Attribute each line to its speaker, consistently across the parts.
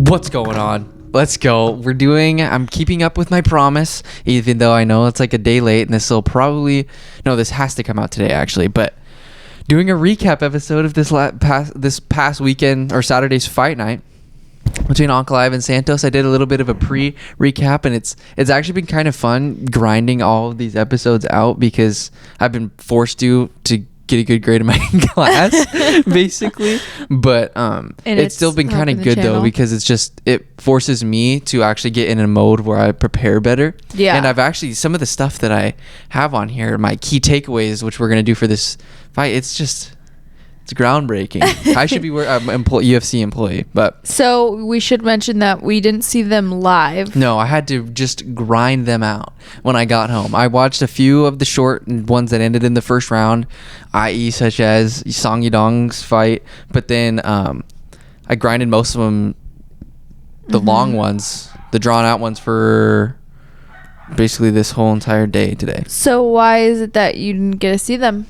Speaker 1: What's going on? Let's go. I'm keeping up with my promise, even though I know it's like a day late, and this has to come out today actually, but doing a recap episode of this past weekend or Saturday's fight night between Ankalaev and Santos. I did a little bit of a pre-recap, and it's actually been kind of fun grinding all of these episodes out because I've been forced to get a good grade in my class basically, but it's still been kind of good though, because it forces me to actually get in a mode where I prepare better. And I've actually, some of the stuff that I have on here, my key takeaways, which we're going to do for this fight, it's groundbreaking. I should be UFC employee, but
Speaker 2: so we should mention that we didn't see them live.
Speaker 1: No, I had to just grind them out when I got home. I watched a few of the short ones that ended in the first round, i.e. such as Song Yadong's fight, but then I grinded most of them, the long ones, the drawn out ones, for basically this whole entire day today.
Speaker 2: So why is it that you didn't get to see them?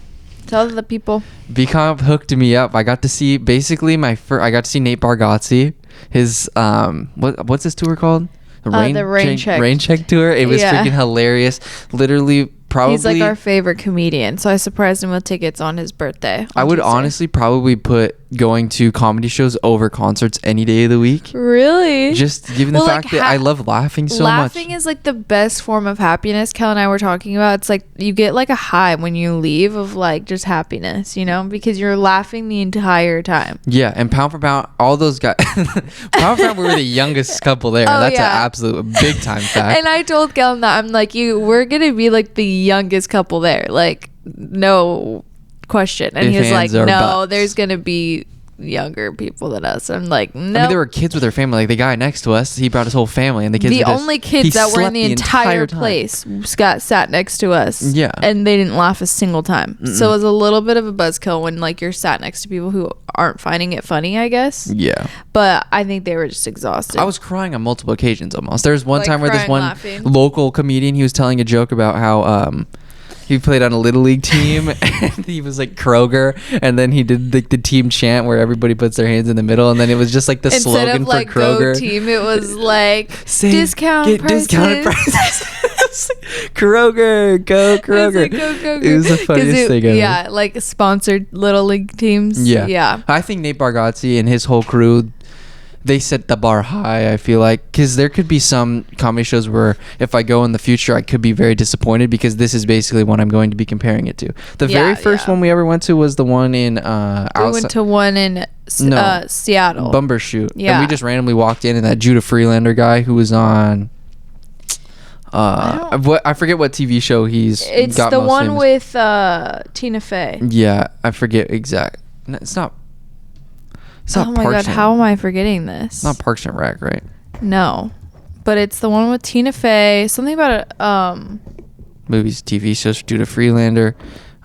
Speaker 2: Tell the people.
Speaker 1: VComp hooked me up. I got to see basically I got to see Nate Bargatze. His what's his tour called?
Speaker 2: The Rain Check
Speaker 1: tour. It was freaking hilarious. Literally, probably
Speaker 2: he's like our favorite comedian. So I surprised him with tickets on his birthday.
Speaker 1: I would honestly probably put going to comedy shows over concerts any day of the week.
Speaker 2: Really?
Speaker 1: Just given the fact that I love laughing so much.
Speaker 2: Laughing is like the best form of happiness. Kellan and I were talking about. It's like you get like a high when you leave of like just happiness, because you're laughing the entire time.
Speaker 1: Yeah, and pound for pound, all those guys. Pound for pound, we were the youngest couple there. That's an absolute big time fact.
Speaker 2: And I told Kellan that I'm like, we're gonna be like the youngest couple there, like no question. And he was like, no, there's gonna be younger people than us. I'm like, no.
Speaker 1: I mean, there were kids with their family. Like the guy next to us, he brought his whole family, and the kids.
Speaker 2: The only kids that were in the entire place sat next to us.
Speaker 1: Yeah,
Speaker 2: and they didn't laugh a single time. So it was a little bit of a buzzkill when like you're sat next to people who aren't finding it funny, I guess.
Speaker 1: Yeah,
Speaker 2: but I think they were just exhausted.
Speaker 1: I was crying on multiple occasions almost. There was one time where this one local comedian, he was telling a joke about how he played on a little league team and he was like Kroger, and then he did like the team chant where everybody puts their hands in the middle, and then it was just like the slogan for Kroger.
Speaker 2: Go team, it was like discounted prices.
Speaker 1: Kroger, go Kroger. It was the funniest thing ever.
Speaker 2: Yeah, like sponsored little league teams. Yeah.
Speaker 1: I think Nate Bargatze and his whole crew, they set the bar high, I feel like, because there could be some comedy shows where if I go in the future, I could be very disappointed, because this is basically what I'm going to be comparing it to. The very first one we ever went to was the one in we
Speaker 2: went to one in Seattle,
Speaker 1: Bumbershoot. And we just randomly walked in, and that Judah Freelander guy who was on I forget what TV show
Speaker 2: it's got the one famous. With Tina Fey.
Speaker 1: Yeah, I forget exact. It's not
Speaker 2: oh my god, how am I forgetting this?
Speaker 1: It's not Parks and Rec, right?
Speaker 2: No, but it's the one with Tina Fey. Something about
Speaker 1: movies, TV shows, Judah Freelander,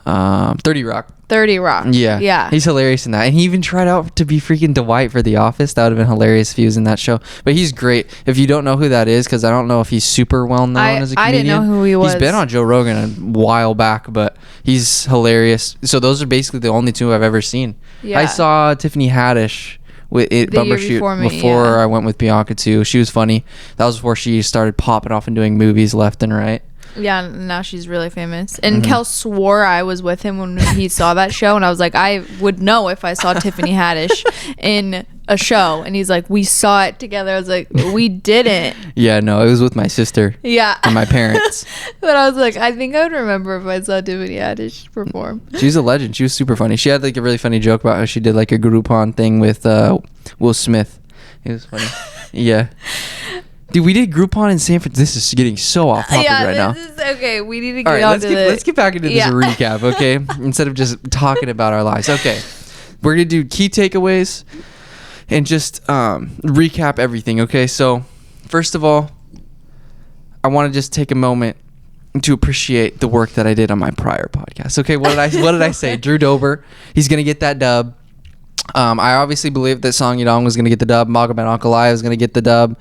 Speaker 1: 30 Rock.
Speaker 2: 30 Rock.
Speaker 1: Yeah. He's hilarious in that. And he even tried out to be freaking Dwight for The Office. That would have been hilarious if he was in that show. But he's great. If you don't know who that is, because I don't know if he's super well known as a comedian.
Speaker 2: I didn't know who he was.
Speaker 1: He's been on Joe Rogan a while back, but he's hilarious. So those are basically the only two I've ever seen. Yeah. I saw Tiffany Haddish with Bumbershoot before I went with Bianca too. She was funny. That was before she started popping off and doing movies left and right.
Speaker 2: Yeah, now she's really famous. And Kel swore I was with him when he saw that show, and I was like, I would know if I saw Tiffany Haddish in a show. And he's like, we saw it together. I was like, we didn't.
Speaker 1: Yeah, no, it was with my sister.
Speaker 2: Yeah.
Speaker 1: And my parents.
Speaker 2: But I was like, I think I would remember if I saw Tiffany Haddish perform.
Speaker 1: She's a legend. She was super funny. She had like a really funny joke about how she did like a Groupon thing with Will Smith. It was funny. Yeah. Dude, we did Groupon in San Francisco. This is getting so off topic right now.
Speaker 2: Okay, we need to get on to this.
Speaker 1: Let's get back into this recap, okay? Instead of just talking about our lives. Okay. We're going to do key takeaways and just recap everything, okay? So, first of all, I want to just take a moment to appreciate the work that I did on my prior podcast. Okay, what did I say? Drew Dober, he's going to get that dub. I obviously believed that Song Yadong was going to get the dub. Magomed Ankalaev was going to get the dub.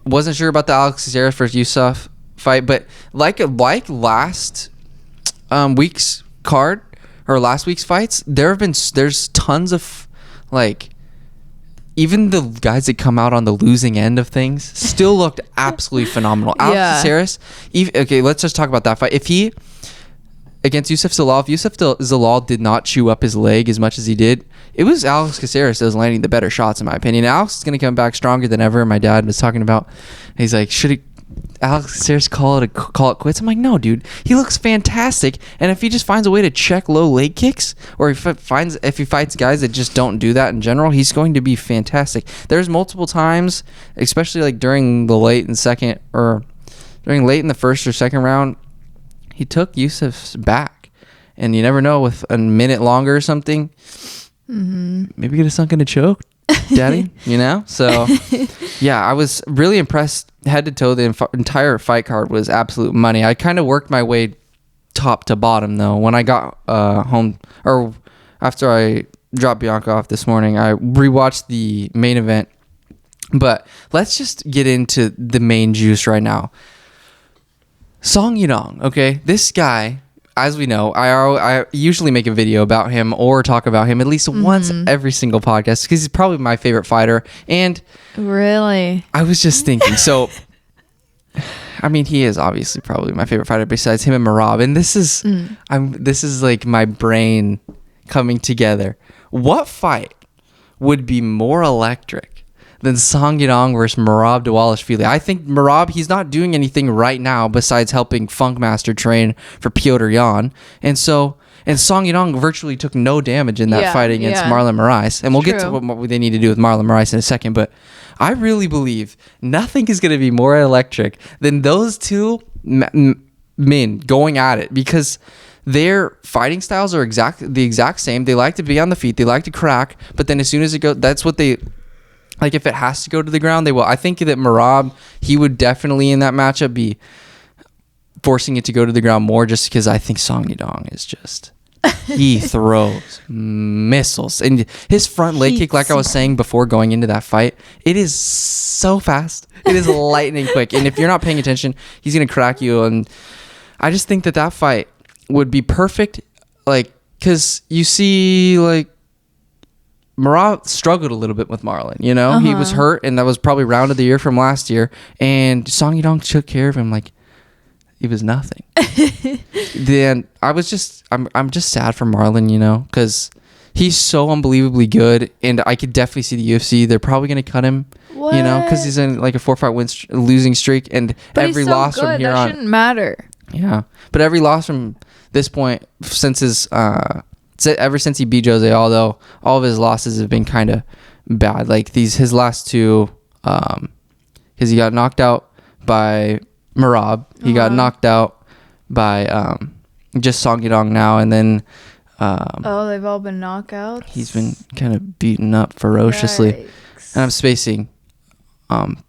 Speaker 1: Wasn't sure about the Alex Zverev versus Yusuf fight, but like last week's card or last week's fights, there's tons of like even the guys that come out on the losing end of things still looked absolutely phenomenal. Alex Caceres, okay, let's just talk about that fight. If he against Yusuf Zalal, if Yusuf Zalal did not chew up his leg as much as he did, it was Alex Caceres that was landing the better shots, in my opinion. Alex is going to come back stronger than ever. My dad was talking about, he's like, should Alex Caceres call it quits? I'm like, no, dude. He looks fantastic, and if he just finds a way to check low leg kicks, or if he fights guys that just don't do that in general, he's going to be fantastic. There's multiple times, especially like during the late in the first or second round, he took Yusuf's back, and you never know, with a minute longer or something, maybe get a sunk in a choke, daddy, you know? So, yeah, I was really impressed. Head to toe, the entire fight card was absolute money. I kind of worked my way top to bottom, though. When I got home, or after I dropped Bianca off this morning, I rewatched the main event. But let's just get into the main juice right now. Song Yadong, okay? This guy, as we know, I usually make a video about him or talk about him at least once every single podcast because he's probably my favorite fighter. And
Speaker 2: really,
Speaker 1: I was just thinking, so I mean, he is obviously probably my favorite fighter besides him and Merab. And this is like my brain coming together. What fight would be more electric than Song Yadong versus Merab Dvalishvili? I think Merab, he's not doing anything right now besides helping Funkmaster train for Piotr Yan. And Song Yadong virtually took no damage in that fight against Marlon Moraes. And we'll get to what they need to do with Marlon Moraes in a second. But I really believe nothing is going to be more electric than those two men going at it, because their fighting styles are the exact same. They like to be on the feet. They like to crack. But then as soon as it goes, that's what they... Like, if it has to go to the ground, they will. I think that Merab, he would definitely in that matchup be forcing it to go to the ground more, just because I think Song Yadong is just... he throws missiles. And his front leg kick, like I was saying before going into that fight, it is so fast. It is lightning quick. And if you're not paying attention, he's going to crack you. And I just think that fight would be perfect. Like, because you see, like, Merab struggled a little bit with Marlon, you know? He was hurt, and that was probably round of the year from last year. And Song Yadong took care of him like it was nothing. Then I'm just sad for Marlon, you know, because he's so unbelievably good, and I could definitely see the UFC. They're probably going to cut him, you know, because he's in like a 4-fight losing streak, and
Speaker 2: but
Speaker 1: every
Speaker 2: he's so
Speaker 1: loss
Speaker 2: good,
Speaker 1: from here
Speaker 2: that
Speaker 1: on
Speaker 2: shouldn't matter.
Speaker 1: Yeah, but every loss from this point since his ever since he beat Jose Aldo, all of his losses have been kind of bad. Like his last two, because he got knocked out by Merab. He got knocked out by just Song Yadong now, and then
Speaker 2: they've all been knockouts.
Speaker 1: He's been kind of beaten up ferociously. Yikes. And I'm spacing,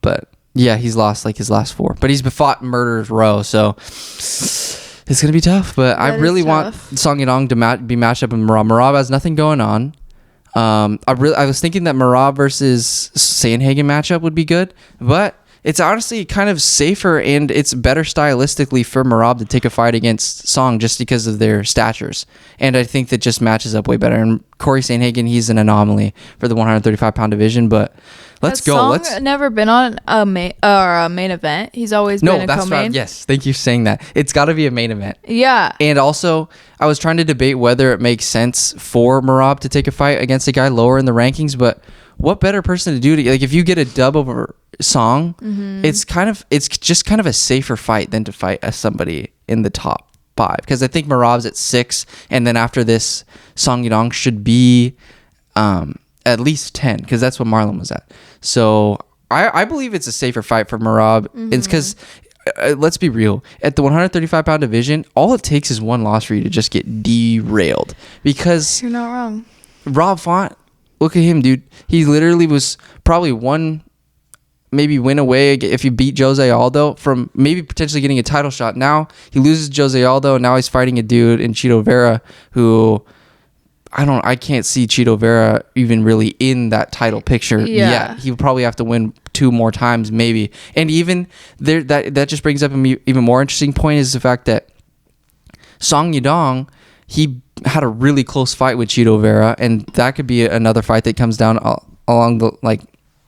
Speaker 1: but yeah, he's lost like his last 4, but he's fought Murderers Row, so it's gonna be tough. But I really want Song Yadong to be matched up with Merab. Merab has nothing going on. I was thinking that Merab versus Sandhagen matchup would be good, but it's honestly kind of safer, and it's better stylistically for Merab to take a fight against Song just because of their statures. And I think that just matches up way better. And Corey Sandhagen, he's an anomaly for the 135-pound division, but let's go.
Speaker 2: Song never been on a main event. He's always been a co-main.
Speaker 1: Right. Yes, thank you for saying that. It's got to be a main event.
Speaker 2: Yeah.
Speaker 1: And also, I was trying to debate whether it makes sense for Merab to take a fight against a guy lower in the rankings, but what better person to do to, like, if you get a dub over Song, it's just kind of a safer fight than to fight somebody in the top 5, because I think Merab's at 6, and then after this, Song Yadong should be at least 10, because that's what Marlon was at. So I believe it's a safer fight for Merab. It's because let's be real, at the 135-pound division, all it takes is one loss for you to just get derailed, because
Speaker 2: you're not wrong.
Speaker 1: Rob Font, look at him, dude. He literally was probably one maybe win away if you beat Jose Aldo from maybe potentially getting a title shot. Now he loses Jose Aldo, and now he's fighting a dude in Chito Vera who I can't see Chito Vera even really in that title picture yet. He would probably have to win 2 more times maybe. And even there, that just brings up an even more interesting point, is the fact that Song Yadong, he had a really close fight with Chito Vera, and that could be another fight that comes down along the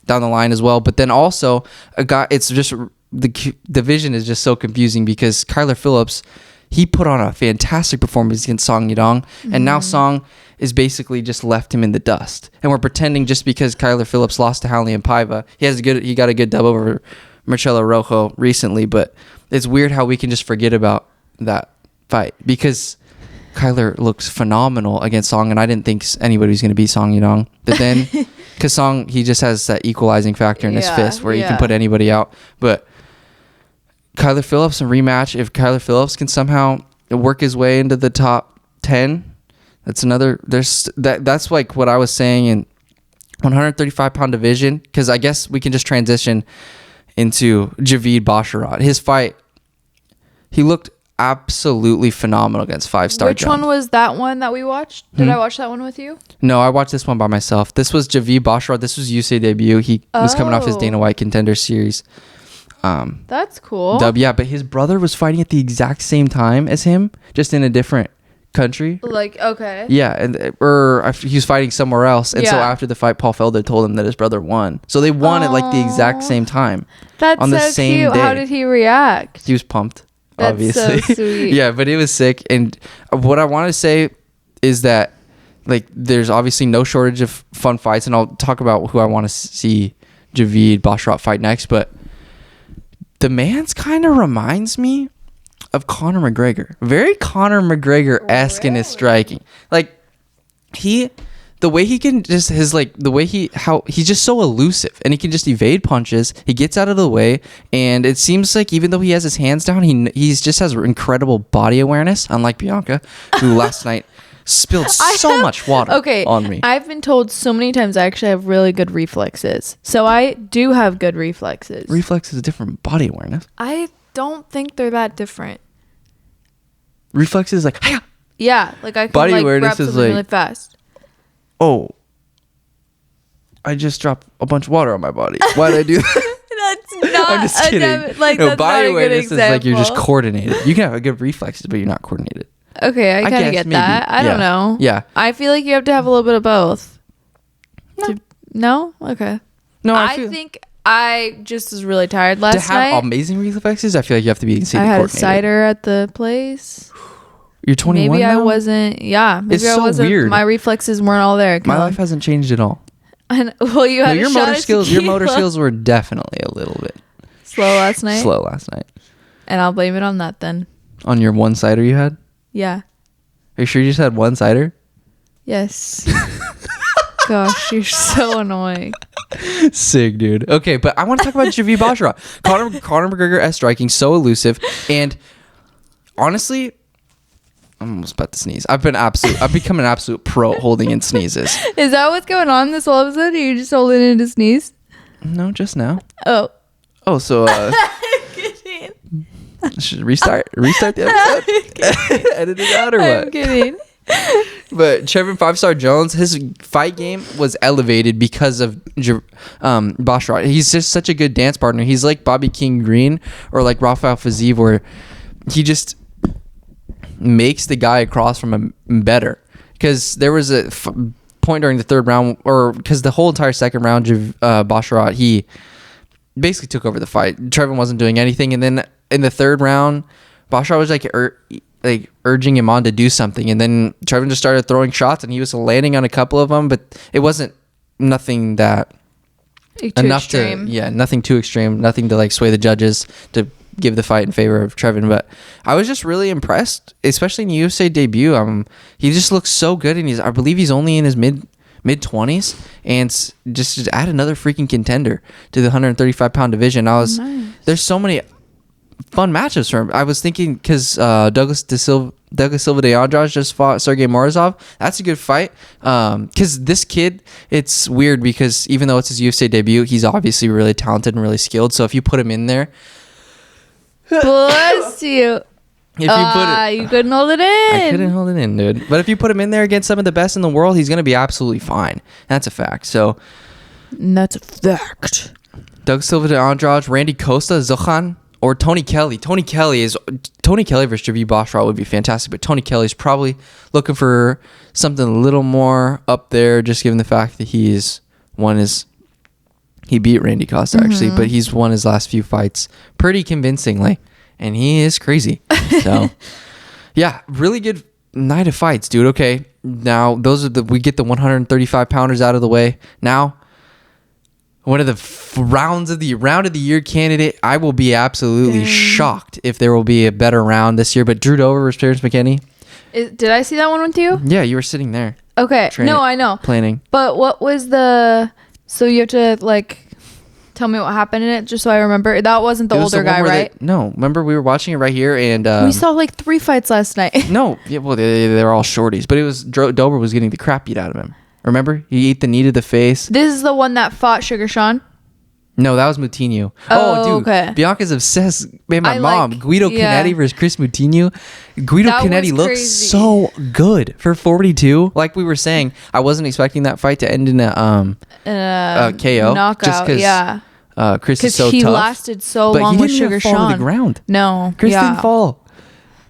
Speaker 1: down the line as well. But then also a guy, it's just the division is just so confusing because Kyler Phillips, he put on a fantastic performance against Song Yadong, and now Song is basically just left him in the dust. And we're pretending just because Kyler Phillips lost to Hanley and Paiva, he got a good dub over Marcelo Rojo recently, but it's weird how we can just forget about that fight because Kyler looks phenomenal against Song, and I didn't think anybody was going to beat Song Yadong. But then, because Song, he just has that equalizing factor in his fist where he can put anybody out. But Kyler Phillips, a rematch, if Kyler Phillips can somehow work his way into the top 10, that's another, that's like what I was saying in 135-pound division, because I guess we can just transition into Javid Basharat. His fight, he looked absolutely phenomenal against 5-star.
Speaker 2: Which one was that one that we watched? Did I watch that one with you?
Speaker 1: No, I watched this one by myself. This was Javid Basharat. This was USA debut. He was coming off his Dana White Contender Series.
Speaker 2: That's cool.
Speaker 1: Yeah, but his brother was fighting at the exact same time as him, just in a different country.
Speaker 2: Okay.
Speaker 1: Yeah, he was fighting somewhere else. And so after the fight, Paul Felder told him that his brother won. So they won at the exact same time.
Speaker 2: That's on the so same cute. Day. How did he react?
Speaker 1: He was pumped.
Speaker 2: That's
Speaker 1: obviously.
Speaker 2: So sweet.
Speaker 1: Yeah, but it was sick. And what I want to say is that there's obviously no shortage of fun fights, and I'll talk about who I want to see Javid Basharat fight next, but the man's kind of reminds me of Conor McGregor. Very Conor McGregor-esque in his striking. The way he can just he's just so elusive, and he can just evade punches. He gets out of the way, and it seems like even though he has his hands down, he just has incredible body awareness, unlike Bianca, who last night spilled so much water on me.
Speaker 2: I've been told so many times I actually have really good reflexes. So I do have good reflexes.
Speaker 1: Reflex is a different body awareness.
Speaker 2: I don't think they're that different.
Speaker 1: Reflex is
Speaker 2: yeah, I can
Speaker 1: body awareness
Speaker 2: grab something really fast.
Speaker 1: Oh, I just dropped a bunch of water on my body. Why did I do that?
Speaker 2: That's not.
Speaker 1: I'm just kidding.
Speaker 2: That's
Speaker 1: body
Speaker 2: not
Speaker 1: awareness is you're just coordinated. You can have a good reflexes, but you're not coordinated.
Speaker 2: Okay, I kind of get that. I don't know.
Speaker 1: Yeah.
Speaker 2: I feel like you have to have a little bit of both. No? Okay.
Speaker 1: No,
Speaker 2: I think I just was really tired last night.
Speaker 1: To have amazing reflexes, I feel like you have to be insanely coordinated.
Speaker 2: I had cider at the place.
Speaker 1: You're 21
Speaker 2: Maybe
Speaker 1: now?
Speaker 2: I wasn't. Yeah. Maybe
Speaker 1: it's so
Speaker 2: I wasn't.
Speaker 1: Weird.
Speaker 2: My reflexes weren't all there.
Speaker 1: My life hasn't changed at all.
Speaker 2: And, well, you had
Speaker 1: your motor skills. Your motor skills were definitely a little bit
Speaker 2: slow last night. And I'll blame it on that then.
Speaker 1: On your one cider you had?
Speaker 2: Yeah.
Speaker 1: Are you sure you just had one cider?
Speaker 2: Yes. Gosh, you're so annoying.
Speaker 1: Sick, dude. Okay, but I want to talk about Javid Basharat. Conor McGregor striking, so elusive, and honestly, I'm almost about to sneeze. I've become an absolute pro holding in sneezes.
Speaker 2: Is that what's going on this all of a sudden? Are you just holding in to sneeze?
Speaker 1: No, just now.
Speaker 2: Oh,
Speaker 1: so should restart the episode? Edit it out or what?
Speaker 2: I'm kidding.
Speaker 1: But Trevin 5-star Jones, his fight game was elevated because of Basharat. He's just such a good dance partner. He's like Bobby King Green or like Rafael Fiziev, where he just makes the guy across from him better. Because there was a point during the third round, or because the whole entire second round, Basharat, he basically took over the fight. Trevin wasn't doing anything, and then in the third round, Basharat was urging him on to do something, and then Trevin just started throwing shots, and he was landing on a couple of them, but it wasn't nothing that nothing too extreme, nothing to sway the judges to give the fight in favor of Trevin. But I was just really impressed, especially in the UFC debut. He just looks so good, and I believe he's only in his mid 20s, and just add another freaking contender to the 135-pound division. There's so many fun matchups for him. I was thinking because Douglas Silva de Andrade just fought Sergey Morozov. That's a good fight. Because this kid, it's weird because even though it's his UFC debut, he's obviously really talented and really skilled. So if you put him in there,
Speaker 2: bless you. You couldn't hold it in.
Speaker 1: I couldn't hold it in, dude. But if you put him in there against some of the best in the world, he's gonna be absolutely fine. That's a fact.
Speaker 2: That's a fact.
Speaker 1: Doug Silva de Andrade, Randy Costa, Zohan, or Tony Kelly. Tony Kelly versus Javid Basharat would be fantastic, but Tony Kelly's probably looking for something a little more up there, just given the fact that he's won his. He beat Randy Costa actually, but he's won his last few fights pretty convincingly, and he is crazy. So, yeah, really good night of fights, dude. Okay, now we get the 135 pounders out of the way. Now, one of the round of the year candidate. I will be absolutely shocked if there will be a better round this year. But Drew Dober versus Terrence McKinney.
Speaker 2: Did I see that one with you?
Speaker 1: Yeah, you were sitting there.
Speaker 2: Okay. No, I know.
Speaker 1: Planning.
Speaker 2: But what was the... So you have to, like, tell me what happened in it, just so I remember. That wasn't the older guy, right?
Speaker 1: No. Remember, we were watching it right here, and...
Speaker 2: we saw, like, 3 fights last night.
Speaker 1: No. Yeah, well, they're all shorties. But it was... Dober was getting the crap beat out of him. Remember? He ate the knee to the face.
Speaker 2: This is the one that fought Sugar Sean?
Speaker 1: No, that was Moutinho. Oh, dude. Okay. Bianca's obsessed. Man, my mom. Guido Canetti versus Chris Moutinho. Guido Canetti looks so good for 42. Like we were saying, I wasn't expecting that fight to end in a KO.
Speaker 2: Knockout,
Speaker 1: just because Chris is so tough.
Speaker 2: Because he lasted so long with Sugar Sean.
Speaker 1: But he didn't even fall to the ground.
Speaker 2: No.
Speaker 1: Chris didn't fall.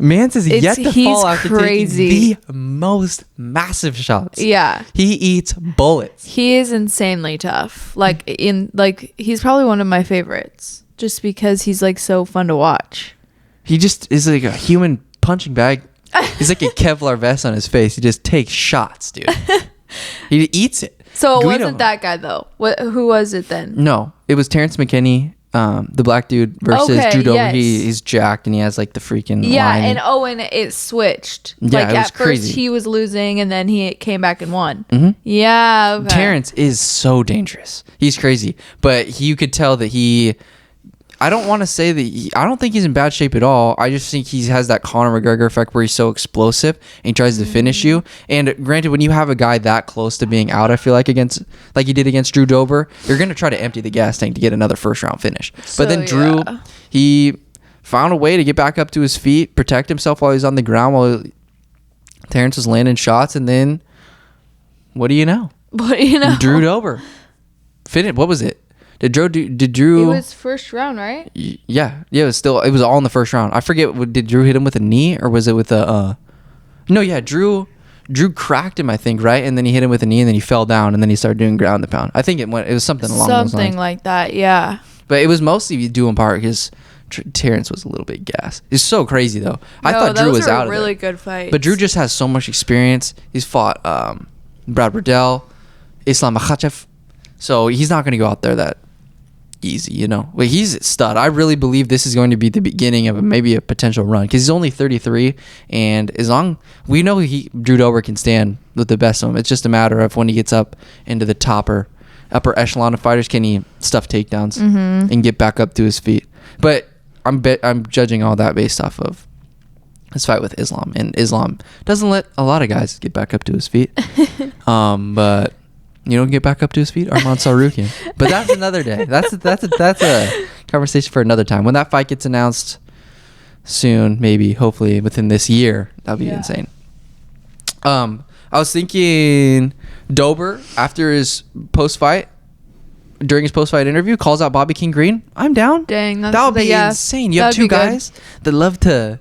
Speaker 1: Man says yet to fall after
Speaker 2: crazy.
Speaker 1: taking the most massive shots.
Speaker 2: Yeah.
Speaker 1: He eats bullets.
Speaker 2: He is insanely tough. He's probably one of my favorites. Just because he's like so fun to watch.
Speaker 1: He just is like a human punching bag. He's like a Kevlar vest on his face. He just takes shots, dude. He eats it.
Speaker 2: So it wasn't that guy though. Who was it then?
Speaker 1: No, it was Terrence McKinney. The black dude versus Drew Dober. Yes. He's jacked and he has like the freaking line. And it switched. Yeah,
Speaker 2: like
Speaker 1: it was
Speaker 2: at
Speaker 1: crazy.
Speaker 2: First he was losing and then he came back and won.
Speaker 1: Mm-hmm.
Speaker 2: Yeah, okay.
Speaker 1: Terrence is so dangerous. He's crazy, but you could tell that I don't want to say that I don't think he's in bad shape at all. I just think he has that Conor McGregor effect where he's so explosive and he tries to finish you. And granted, when you have a guy that close to being out, I feel like he did against Drew Dober, you're going to try to empty the gas tank to get another first round finish. But then Drew, he found a way to get back up to his feet, protect himself while he's on the ground while Terrence was landing shots. And then, what do you know? Drew Dober. What was it? Did Drew?
Speaker 2: It was first round, right?
Speaker 1: Yeah. It was all in the first round. I forget. Did Drew hit him with a knee or was it with a? No, yeah. Drew cracked him, I think, right? And then he hit him with a knee, and then he fell down, and then he started doing ground and pound. I think it was something along those lines.
Speaker 2: Something like that, yeah.
Speaker 1: But it was mostly due in part because Terrence was a little bit gassed. It's so crazy though. I thought Drew was out of it.
Speaker 2: Really good fights.
Speaker 1: But Drew just has so much experience. He's fought Brad Riddell, Islam Makhachev, so he's not going to go out there that easy, you know. But he's a stud. I really believe this is going to be the beginning of maybe a potential run because he's only 33, and as long we know Drew Dober can stand with the best of them. It's just a matter of when he gets up into the upper echelon of fighters, can he stuff takedowns and get back up to his feet. But I'm judging all that based off of his fight with Islam, and Islam doesn't let a lot of guys get back up to his feet. But you don't get back up to his feet, Arman Sarukian. But that's another day. That's a conversation for another time. When that fight gets announced soon, maybe, hopefully within this year, that'll be insane. I was thinking Dober after his during his post-fight interview, calls out Bobby King Green. I'm down.
Speaker 2: Dang,
Speaker 1: that would be insane. You have two guys that love to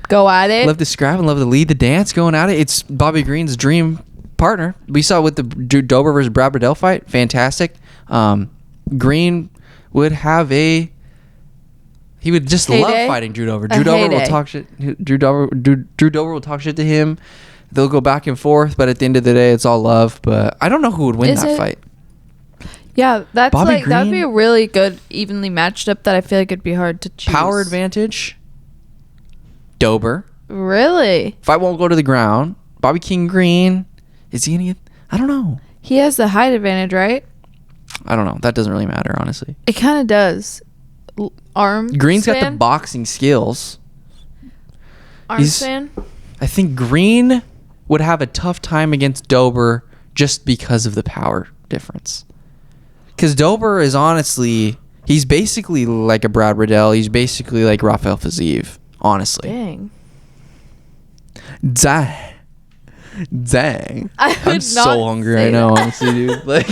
Speaker 2: go at it,
Speaker 1: love to scrap and love to lead the dance, going at it. It's Bobby Green's dream partner. We saw with the Dober versus Brad Riddell fight. Fantastic. Green would have he would just love fighting Drew Dober. Drew Dober will talk shit. Drew Dober will talk shit to him. They'll go back and forth, but at the end of the day, it's all love. But I don't know who would win that fight.
Speaker 2: Yeah, that'd be a really good, evenly matched up that I feel like it'd be hard to choose.
Speaker 1: Power advantage. Dober.
Speaker 2: Really?
Speaker 1: Fight won't go to the ground. Bobby King Green. Is he gonna get? I don't know.
Speaker 2: He has the height advantage, right?
Speaker 1: I don't know. That doesn't really matter, honestly.
Speaker 2: It kind of does.
Speaker 1: Green's got the boxing skills.
Speaker 2: Arm span?
Speaker 1: I think Green would have a tough time against Dober just because of the power difference. Because Dober is he's basically like a Brad Riddell. He's basically like Rafael Fiziev, honestly. Dang. I'm so hungry right now, honestly, dude. Like,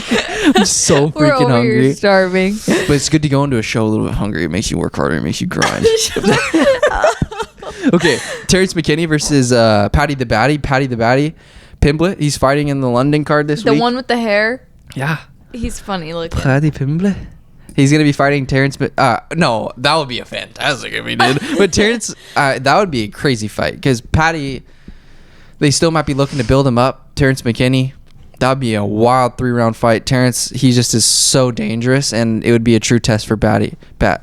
Speaker 1: I'm so freaking hungry.
Speaker 2: You're starving.
Speaker 1: But it's good to go into a show a little bit hungry. It makes you work harder. It makes you grind. Okay, Terrence McKinney versus Paddy the Baddie Pimblett. He's fighting in the London card this week.
Speaker 2: The one with the hair?
Speaker 1: Yeah.
Speaker 2: He's funny looking.
Speaker 1: Paddy Pimble. He's gonna be fighting Terrence. No, that would be a fantastic if he did. But Terrence, that would be a crazy fight because Paddy. They still might be looking to build him up. Terrence McKinney. That would be a wild 3-round fight. Terrence, he just is so dangerous, and it would be a true test for Paddy the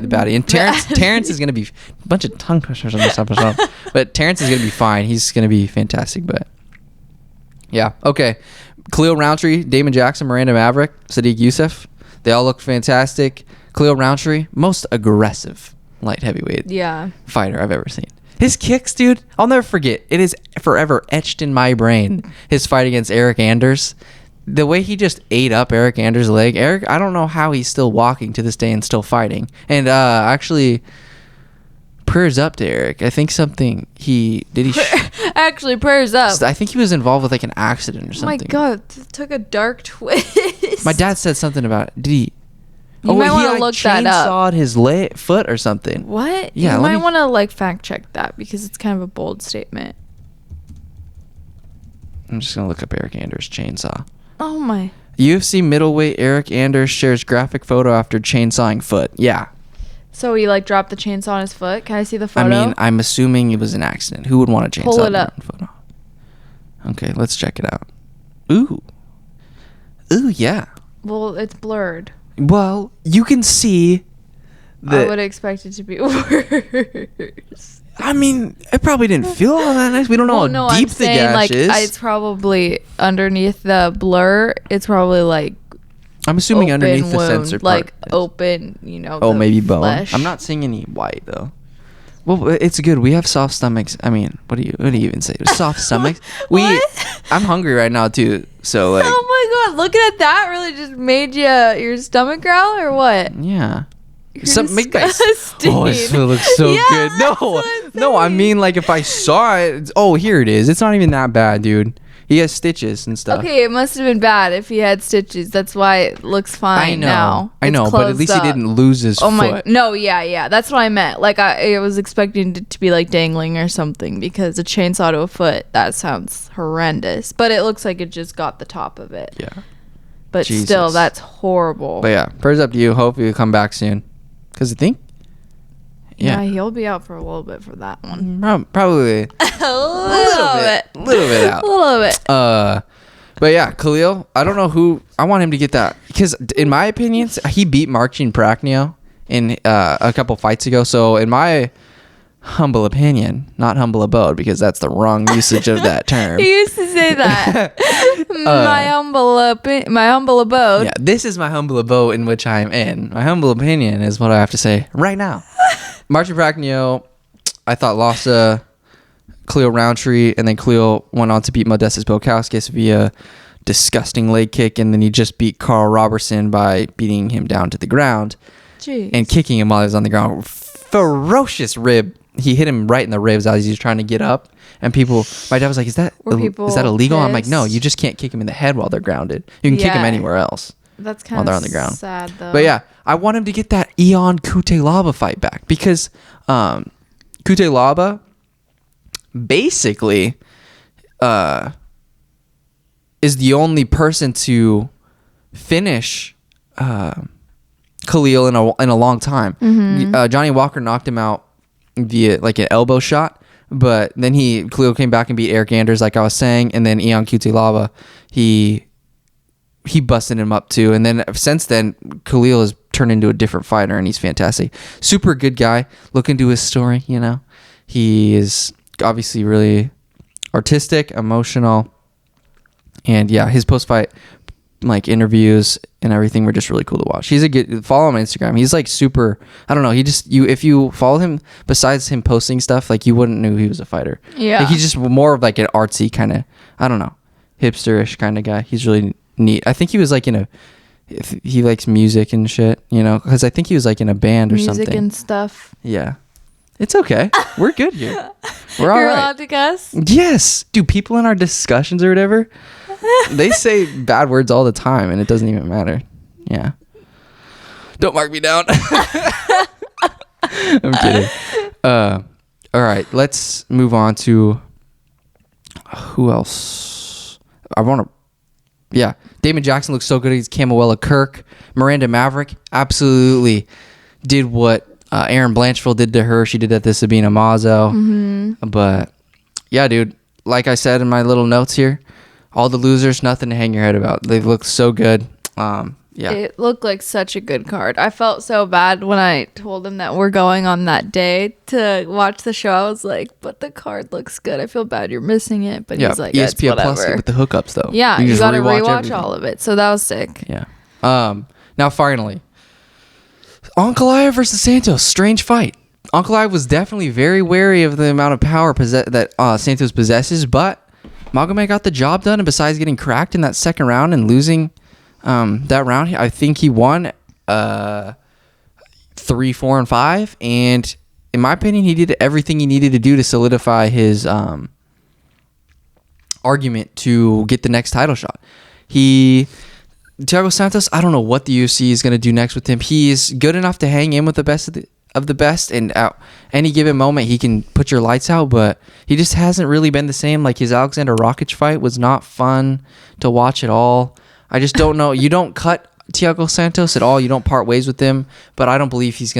Speaker 1: Batty. And Terrence is gonna be a bunch of tongue pushers on this episode, but Terrence is gonna be fine. He's gonna be fantastic. But yeah, okay. Khalil Roundtree, Damon Jackson, Miranda Maverick, Sadiq Youssef. They all look fantastic. Khalil Roundtree, most aggressive light heavyweight fighter I've ever seen. His kicks, dude, I'll never forget. It is forever etched in my brain. His fight against Eric Anders. The way he just ate up Eric Anders' leg. Eric, I don't know how he's still walking to this day and still fighting. And actually, prayers up to Eric. I think something
Speaker 2: actually, prayers up.
Speaker 1: I think he was involved with like an accident or something.
Speaker 2: Oh my God, it took a dark twist.
Speaker 1: My dad said something about it. Did he?
Speaker 2: You might want to look that up.
Speaker 1: Chainsawed his foot or something.
Speaker 2: What?
Speaker 1: Yeah,
Speaker 2: you might want to like fact check that because it's kind of a bold statement.
Speaker 1: I'm just gonna look up Eric Anders chainsaw.
Speaker 2: Oh my.
Speaker 1: UFC middleweight Eric Anders shares graphic photo after chainsawing foot. Yeah.
Speaker 2: So he like dropped the chainsaw on his foot. Can I see the photo?
Speaker 1: I mean, I'm assuming it was an accident. Who would want to chainsaw?
Speaker 2: Pull it up.
Speaker 1: Photo? Okay, let's check it out. Ooh, yeah.
Speaker 2: Well, it's blurred.
Speaker 1: Well, you can see
Speaker 2: I would expect it to be worse.
Speaker 1: I mean, it probably didn't feel all that nice. We don't know how deep the gash is.
Speaker 2: It's probably underneath the blur. It's probably like
Speaker 1: I'm assuming underneath the sensor part.
Speaker 2: Like open,
Speaker 1: maybe bone.
Speaker 2: flesh.
Speaker 1: I'm not seeing any white though. Well, it's good. We have soft stomachs. I mean, what do you even say? Soft stomachs. I'm hungry right now too. So like.
Speaker 2: Oh my God! Looking at that really just made your stomach growl or what?
Speaker 1: Yeah.
Speaker 2: You're disgusting.
Speaker 1: Oh, this food looks so good. No. I mean, like if I saw it. Oh, here it is. It's not even that bad, dude. He has stitches and stuff.
Speaker 2: Okay, it must have been bad if he had stitches. That's why it looks fine now.
Speaker 1: I know, but at least he didn't lose his foot.
Speaker 2: No, yeah. That's what I meant. Like I was expecting it to be like dangling or something because a chainsaw to a foot, that sounds horrendous. But it looks like it just got the top of it.
Speaker 1: Yeah.
Speaker 2: But still, that's horrible.
Speaker 1: But yeah, prayers up to you. Hope you come back soon. Because I think.
Speaker 2: Yeah, he'll be out for a little bit for that one.
Speaker 1: Probably a little bit out.
Speaker 2: A little bit.
Speaker 1: But yeah, Khalil, I don't know who I want him to get that because in my opinion, he beat Marcin Prachnio in a couple fights ago. So in my humble opinion, not humble abode because that's the wrong usage of that term.
Speaker 2: He used to say that. My humble abode.
Speaker 1: Yeah, this is my humble abode in which I am in. My humble opinion is what I have to say right now. Marcin Prachnio, I thought lost to Khalil Roundtree, and then Khalil went on to beat Modestas Bukauskas via disgusting leg kick, and then he just beat Carl Robertson by beating him down to the ground.
Speaker 2: Jeez.
Speaker 1: And kicking him while he was on the ground. Ferocious rib. He hit him right in the ribs as he was trying to get up. And my dad was like, is that illegal?
Speaker 2: Pissed?
Speaker 1: I'm like, no, you just can't kick him in the head while they're grounded. You can kick him anywhere else.
Speaker 2: That's kind
Speaker 1: while
Speaker 2: of
Speaker 1: they're on the ground.
Speaker 2: Sad though.
Speaker 1: But yeah, I want him to get that Ion Kutelaba fight back because Kutelaba basically is the only person to finish Khalil in a long time.
Speaker 2: Mm-hmm.
Speaker 1: Johnny Walker knocked him out via like an elbow shot, but then Khalil came back and beat Eric Anders, like I was saying, and then Ion Kutelaba, he busted him up too. And then since then, Khalil has turned into a different fighter, and he's fantastic. Super good guy. Look into his story, He is obviously really artistic, emotional, and yeah, his post-fight like interviews and everything were just really cool to watch. He's a good follow him on Instagram. He's like super, I don't know, if you follow him, besides him posting stuff, like you wouldn't know he was a fighter.
Speaker 2: Yeah.
Speaker 1: Like he's just more of like an artsy kind of, I don't know, hipsterish kind of guy. He's really neat. I think he was like he likes music and shit, because I think he was like in a band or something.
Speaker 2: Music and stuff.
Speaker 1: Yeah. It's okay. We're good here. We're all right.
Speaker 2: You're allowed to cuss?
Speaker 1: Yes. Dude, people in our discussions or whatever, they say bad words all the time and it doesn't even matter. Yeah. Don't mark me down. I'm kidding. All right. Let's move on to who else? Yeah. Damon Jackson looks so good against Camuela Kirk. Miranda Maverick absolutely did what Erin Blanchfield did to her. She did that to Sabina Mazo. But yeah, dude, like I said in my little notes here, all the losers, nothing to hang your head about. They've looked so good. Yeah.
Speaker 2: It looked like such a good card. I felt so bad when I told him that we're going on that day to watch the show. I was like, but the card looks good. I feel bad you're missing it. But he's like, it's
Speaker 1: ESPN
Speaker 2: whatever.
Speaker 1: Plus with the hookups, though.
Speaker 2: Yeah, you
Speaker 1: just
Speaker 2: got to rewatch
Speaker 1: everything.
Speaker 2: all of it. So that was sick.
Speaker 1: Yeah. Now, finally, Ankalaev versus Santos. Strange fight. Ankalaev was definitely very wary of the amount of power that Santos possesses, but Magomed got the job done. And besides getting cracked in that second round and losing that round, I think he won 3, 4, and 5. And in my opinion, he did everything he needed to do to solidify his argument to get the next title shot. Thiago Santos, I don't know what the UFC is going to do next with him. He is good enough to hang in with the best of the best, and at any given moment he can put your lights out, but he just hasn't really been the same. Like his Alexander Rakic fight was not fun to watch at all. I just don't know. You don't cut Thiago Santos at all. You don't part ways with him, but I don't believe he's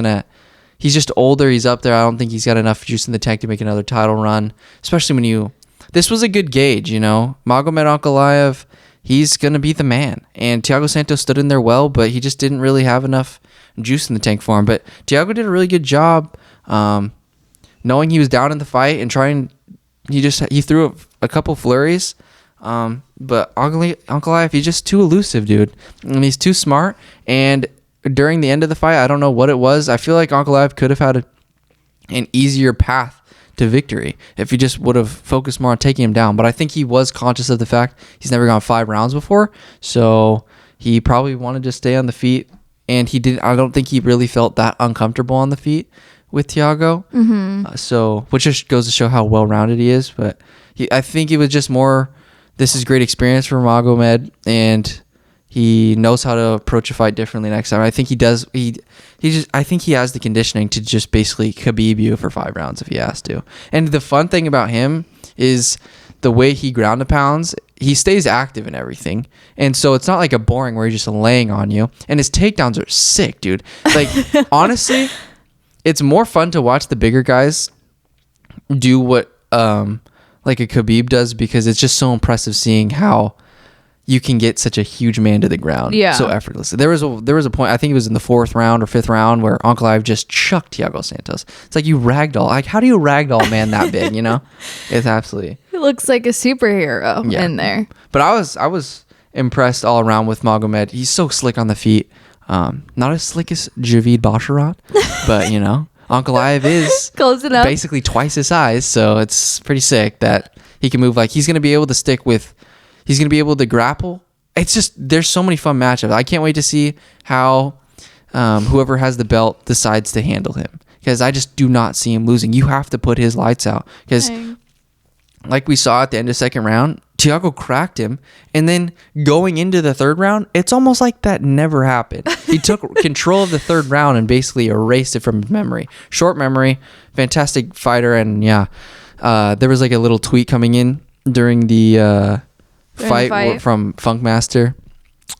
Speaker 1: just older. He's up there. I don't think he's got enough juice in the tank to make another title run, especially when this was a good gauge, Magomed Ankalaev, he's going to be the man. And Thiago Santos stood in there well, but he just didn't really have enough juice in the tank for him. But Thiago did a really good job knowing he was down in the fight and he threw a couple flurries. But Ankalaev, he's just too elusive, dude. And he's too smart. And during the end of the fight, I don't know what it was. I feel like Ankalaev could have had an easier path to victory if he just would have focused more on taking him down. But I think he was conscious of the fact he's never gone 5 rounds before, so he probably wanted to stay on the feet, and I don't think he really felt that uncomfortable on the feet with Thiago. So which just goes to show how well-rounded he is. But I think it was just more, this is great experience for Magomed, and he knows how to approach a fight differently next time. I think he does. I think he has the conditioning to just basically Khabib you for 5 rounds if he has to. And the fun thing about him is the way he ground and pounds. He stays active and everything, and so it's not like a boring where he's just laying on you. And his takedowns are sick, dude. Like honestly, it's more fun to watch the bigger guys do what like a Khabib does, because it's just so impressive seeing how you can get such a huge man to the ground so effortlessly. There was a point, I think it was in the 4th round or 5th round, where Ankalaev just chucked Thiago Santos. It's like you ragdoll. Like, how do you ragdoll a man that big, It's absolutely...
Speaker 2: He looks like a superhero in there.
Speaker 1: But I was impressed all around with Magomed. He's so slick on the feet. Not as slick as Javid Basharat, but, Ankalaev is
Speaker 2: close enough.
Speaker 1: Basically twice his size, so it's pretty sick that he can move. Like, he's going to be able to he's going to be able to grapple. It's just, there's so many fun matchups. I can't wait to see how whoever has the belt decides to handle him, because I just do not see him losing. You have to put his lights out, because like we saw at the end of 2nd round, Thiago cracked him, and then going into the 3rd round, it's almost like that never happened. He took control of the 3rd round and basically erased it from his memory. Short memory, fantastic fighter, and there was like a little tweet coming in during the fight from Funkmaster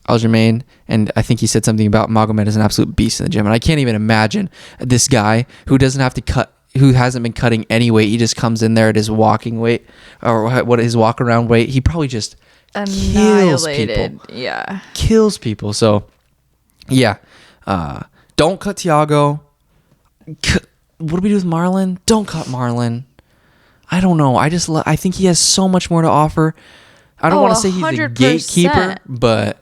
Speaker 1: Aljamain, and I think he said something about Magomed is an absolute beast in the gym, and I can't even imagine this guy who doesn't have to cut, who hasn't been cutting any weight. He just comes in there at his walking weight, or what his walk around weight. He probably just kills people.
Speaker 2: Yeah,
Speaker 1: kills people. So don't cut Thiago. What do we do with Marlon? Don't cut Marlon. I don't know. I think he has so much more to offer. I don't want to say he's the gatekeeper, but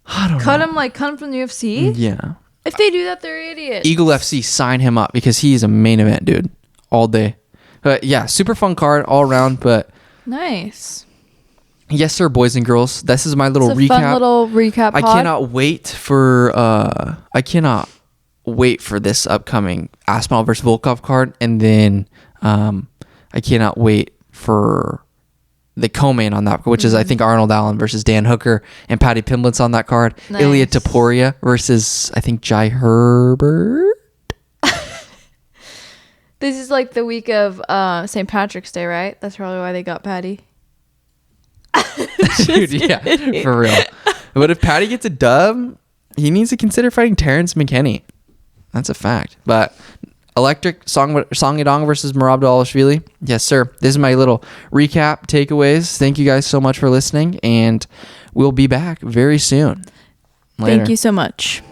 Speaker 1: I don't know.
Speaker 2: Cut him from the UFC?
Speaker 1: Yeah.
Speaker 2: If they do that, they're idiots.
Speaker 1: Eagle FC, sign him up, because he's a main event dude all day. But yeah, super fun card all around. But
Speaker 2: nice.
Speaker 1: Yes, sir, boys and girls. This is my little
Speaker 2: it's a
Speaker 1: recap.
Speaker 2: Fun little recap.
Speaker 1: I cannot wait for this upcoming Aspinall versus Volkov card, and then I cannot wait for the co-main on that, which is I think Arnold Allen versus Dan Hooker, and Paddy Pimblett's on that card.
Speaker 2: Nice.
Speaker 1: Ilya Taporia versus I think Jai Herbert.
Speaker 2: This is like the week of St. Patrick's Day, right? That's probably why they got Paddy.
Speaker 1: Dude, yeah, for real. But if Patty gets a dub, he needs to consider fighting Terrence McKinney. That's a fact. But Electric, Song Yadong versus Merab Dvalishvili. Yes, sir. This is my little recap takeaways. Thank you guys so much for listening, and we'll be back very soon. Later.
Speaker 2: Thank you so much.